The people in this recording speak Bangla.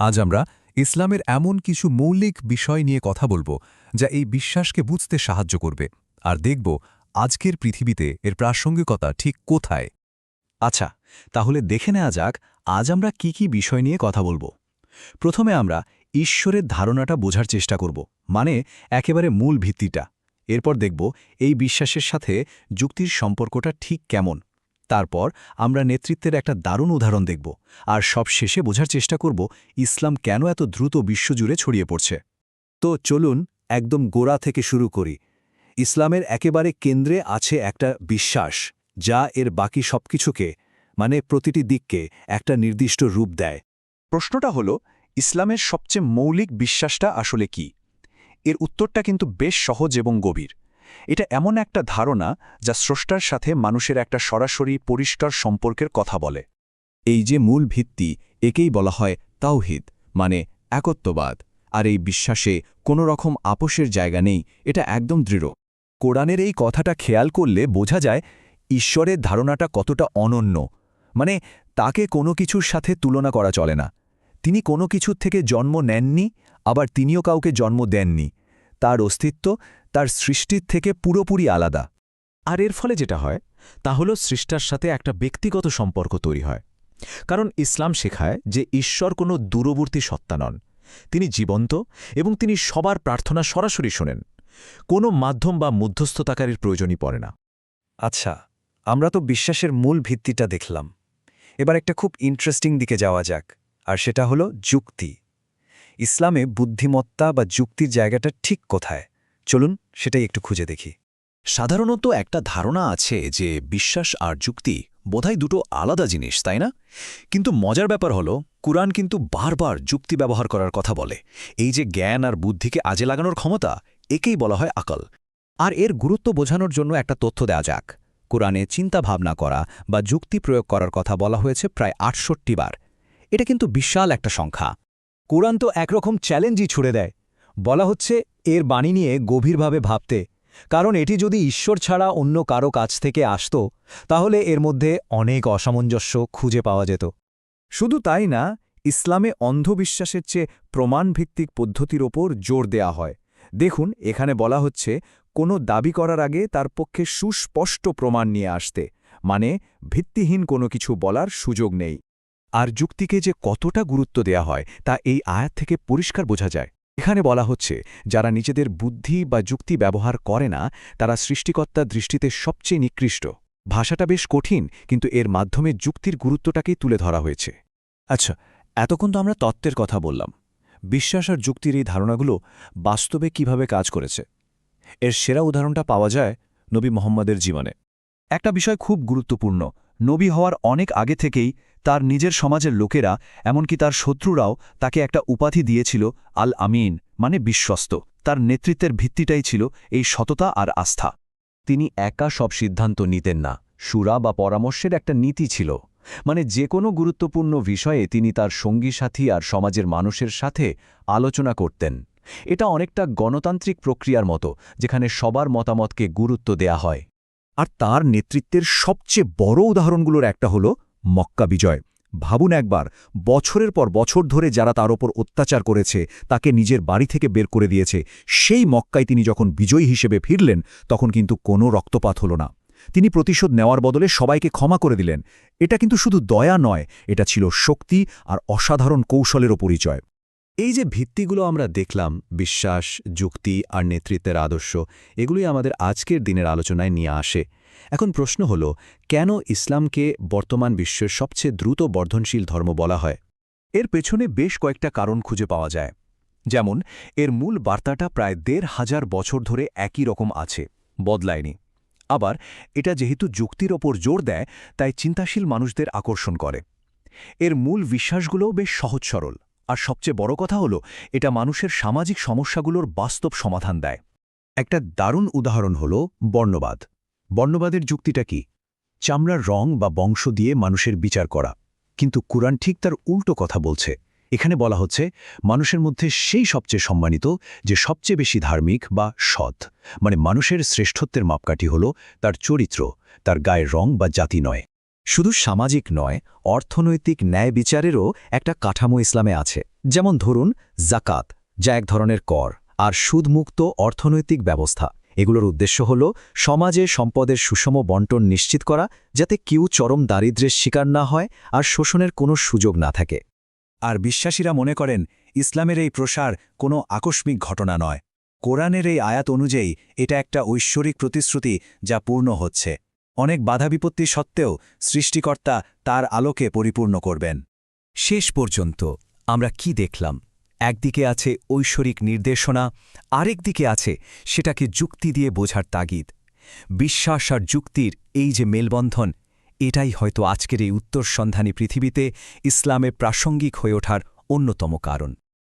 আজ আমরা ইসলামের এমন কিছু মৌলিক বিষয় নিয়ে কথা বলবো যা এই বিশ্বাসকে বুঝতে সাহায্য করবে আর দেখব আজকের পৃথিবীতে এর প্রাসঙ্গিকতা ঠিক কোথায়। আচ্ছা, তাহলে দেখে নেওয়া যাক আজ আমরা কি কি বিষয় নিয়ে কথা বলবো। প্রথমে আমরা ঈশ্বরের ধারণাটা বোঝার চেষ্টা করব, মানে একেবারে মূল ভিত্তিটা। এরপর দেখব এই বিশ্বাসের সাথে যুক্তির সম্পর্কটা ঠিক কেমন। তারপর আমরা নেতৃত্বের একটা দারুণ উদাহরণ দেখব, আর সব শেষে বোঝার চেষ্টা করব ইসলাম কেন এত দ্রুত বিশ্বজুড়ে ছড়িয়ে পড়ছে। তো চলুন একদম গোড়া থেকে শুরু করি। ইসলামের একেবারে কেন্দ্রে আছে একটা বিশ্বাস, যা এর বাকি সবকিছুকে, মানে প্রতিটি দিককে একটা নির্দিষ্ট রূপ দেয়। প্রশ্নটা হলো, ইসলামের সবচেয়ে মৌলিক বিশ্বাসটা আসলে কি? এর উত্তরটা কিন্তু বেশ সহজ এবং গভীর। এটা এমন একটা ধারণা যা স্রষ্টার সাথে মানুষের একটা সরাসরি পরিষ্কার সম্পর্কের কথা বলে। এই যে মূল ভিত্তি, একেই বলা হয় তাওহীদ, মানে একত্ববাদ। আর এই বিশ্বাসে কোনো রকম আপোষের জায়গা নেই, এটা একদম দৃঢ়। কোরআনের এই কথাটা খেয়াল করলে বোঝা যায় ঈশ্বরের ধারণাটা কতটা অনন্য, মানে তাকে কোনো কিছুর সাথে তুলনা করা চলে না। তিনি কোনো কিছুর থেকে জন্ম নেননি, আবার তিনিও কাউকে জন্ম দেননি। তার অস্তিত্ব তার সৃষ্টির থেকে পুরোপুরি আলাদা। আর এর ফলে যেটা হয় তা হল সৃষ্টার সাথে একটা ব্যক্তিগত সম্পর্ক তৈরি হয়। কারণ ইসলাম শেখায় যে ঈশ্বর কোনো দূরবর্তী সত্তা নন, তিনি জীবন্ত এবং তিনি সবার প্রার্থনা সরাসরি শোনেন। কোনো মাধ্যম বা মধ্যস্থতাকারীর প্রয়োজনই পড়ে না। আচ্ছা, আমরা তো বিশ্বাসের মূল ভিত্তিটা দেখলাম। এবার একটা খুব ইন্টারেস্টিং দিকে যাওয়া যাক, আর সেটা হলো যুক্তি। ইসলামে বুদ্ধিমত্তা বা যুক্তির জায়গাটা ঠিক কোথায়? চলুন সেটাই একটু খুঁজে দেখি। সাধারণত একটা ধারণা আছে যে বিশ্বাস আর যুক্তি বোধহয় দুটো আলাদা জিনিস, তাই না? কিন্তু মজার ব্যাপার হলো, কুরআন কিন্তু বারবার যুক্তি ব্যবহার করার কথা বলে। এই যে জ্ঞান আর বুদ্ধিকে আজে লাগানোর ক্ষমতা, একেই বলা হয় আকল। আর এর গুরুত্ব বোঝানোর জন্য একটা তথ্য দেওয়া যাক। কোরআনে চিন্তা ভাবনা করা বা যুক্তি প্রয়োগ করার কথা বলা হয়েছে প্রায় ৬৮ বার। এটা কিন্তু বিশাল একটা সংখ্যা। কোরআন তো একরকম চ্যালেঞ্জই ছুড়ে দেয়। বলা হচ্ছে এর বাণী নিয়ে গভীরভাবে ভাবতে, কারণ এটি যদি ঈশ্বর ছাড়া অন্য কারো কাছ থেকে আসত, তাহলে এর মধ্যে অনেক অসামঞ্জস্য খুঁজে পাওয়া যেত। শুধু তাই না, ইসলামে অন্ধবিশ্বাসের চেয়ে প্রমাণভিত্তিক পদ্ধতির ওপর জোর দেয়া হয়। দেখুন, এখানে বলা হচ্ছে কোনো দাবি করার আগে তার পক্ষে সুস্পষ্ট প্রমাণ নিয়ে আসতে, মানে ভিত্তিহীন কোনো কিছু বলার সুযোগ নেই। আর যুক্তিকে যে কতটা গুরুত্ব দেয়া হয় তা এই আয়াত থেকে পরিষ্কার বোঝা যায়। এখানে বলা হচ্ছে যারা নিজেদের বুদ্ধি বা যুক্তি ব্যবহার করে না, তারা সৃষ্টিকর্তার দৃষ্টিতে সবচেয়ে নিকৃষ্ট। ভাষাটা বেশ কঠিন, কিন্তু এর মাধ্যমে যুক্তির গুরুত্বটাকেই তুলে ধরা হয়েছে। আচ্ছা, এতক্ষণ তো আমরা তত্ত্বের কথা বললাম। বিশ্বাস আর যুক্তির এই ধারণাগুলো বাস্তবে কিভাবে কাজ করেছে, এর সেরা উদাহরণটা পাওয়া যায় নবী মুহাম্মদের জীবনে। একটা বিষয় খুব গুরুত্বপূর্ণ, নবী হওয়ার অনেক আগে থেকেই তার নিজের সমাজের লোকেরা, এমনকি তার শত্রুরাও তাকে একটা উপাধি দিয়েছিল, আল আমিন, মানে বিশ্বস্ত। তার নেতৃত্বের ভিত্তিটাই ছিল এই সততা আর আস্থা। তিনি একা সব সিদ্ধান্ত নিতেন না, শুরা বা পরামর্শের একটা নীতি ছিল। মানে যে কোনো গুরুত্বপূর্ণ বিষয়ে তিনি তার সঙ্গী সাথী আর সমাজের মানুষের সাথে আলোচনা করতেন। এটা অনেকটা গণতান্ত্রিক প্রক্রিয়ার মতো, যেখানে সবার মতামতকে গুরুত্ব দেয়া হয়। আর তার নেতৃত্বের সবচেয়ে বড় উদাহরণগুলোর একটা হলো মক্কা বিজয়। ভাবুন একবার, বছরের পর বছর ধরে যারা তার ওপর অত্যাচার করেছে, তাকে নিজের বাড়ি থেকে বের করে দিয়েছে, সেই মক্কায় তিনি যখন বিজয়ী হিসেবে ফিরলেন, তখন কিন্তু কোনো রক্তপাত হল না। তিনি প্রতিশোধ নেওয়ার বদলে সবাইকে ক্ষমা করে দিলেন। এটা কিন্তু শুধু দয়া নয়, এটা ছিল শক্তি আর অসাধারণ কৌশলেরও পরিচয়। এই যে ভিত্তিগুলো আমরা দেখলাম, বিশ্বাস, যুক্তি আর নেতৃত্বের আদর্শ, এগুলোই আমাদের আজকের দিনের আলোচনায় নিয়ে আসে। এখন প্রশ্ন হল, কেন ইসলামকে বর্তমান বিশ্বের সবচেয়ে দ্রুত বর্ধনশীল ধর্ম বলা হয়? এর পেছনে বেশ কয়েকটা কারণ খুঁজে পাওয়া যায়। যেমন, এর মূল বার্তাটা প্রায় ১৫০০ বছর ধরে একই রকম আছে, বদলায়নি। আবার এটা যেহেতু যুক্তির ওপর জোর দেয়, তাই চিন্তাশীল মানুষদের আকর্ষণ করে। এর মূল বিশ্বাসগুলোও বেশ সহজ সরল। আর সবচেয়ে বড় কথা হলো, এটা মানুষের সামাজিক সমস্যাগুলোর বাস্তব সমাধান দেয়। একটা দারুণ উদাহরণ হল বর্ণবাদ। বর্ণবাদের যুক্তিটা কি? চামড়ার রং বা বংশ দিয়ে মানুষের বিচার করা। কিন্তু কুরআন ঠিক তার উল্টো কথা বলছে। এখানে বলা হচ্ছে মানুষের মধ্যে সেই সবচেয়ে সম্মানিত, যে সবচেয়ে বেশি ধার্মিক বা সৎ। মানে মানুষের শ্রেষ্ঠত্বের মাপকাঠি হল তার চরিত্র, তার গায়ের রং বা জাতি নয়। শুধু সামাজিক নয়, অর্থনৈতিক ন্যায় বিচারেরও একটা কাঠামো ইসলামে আছে। যেমন ধরুন জাকাত, যা এক ধরনের কর, আর সুদমুক্ত অর্থনৈতিক ব্যবস্থা। এগুলোর উদ্দেশ্য হল সমাজে সম্পদের সুষম বন্টন নিশ্চিত করা, যাতে কেউ চরম দারিদ্র্যের শিকার না হয় আর শোষণের কোনো সুযোগ না থাকে। আর বিশ্বাসীরা মনে করেন ইসলামের এই প্রসার কোনো আকস্মিক ঘটনা নয়। কোরআনের এই আয়াত অনুযায়ী এটা একটা ঐশ্বরিক প্রতিশ্রুতি যা পূর্ণ হচ্ছে। অনেক বাধা বিপত্তি সত্ত্বেও সৃষ্টিকর্তা তার আলোকে পরিপূর্ণ করবেন। শেষ পর্যন্ত আমরা কি দেখলাম? একদিকে আছে ঐশ্বরিক নির্দেশনা, আরেক দিকে আছে সেটাকে যুক্তি দিয়ে বোঝার তাগিদ। বিশ্বাস আর যুক্তির এই যে মেলবন্ধন, এটাই হয়তো আজকের এই উত্তরসন্ধানী পৃথিবীতে ইসলামের প্রাসঙ্গিক হয়ে ওঠার অন্যতম কারণ।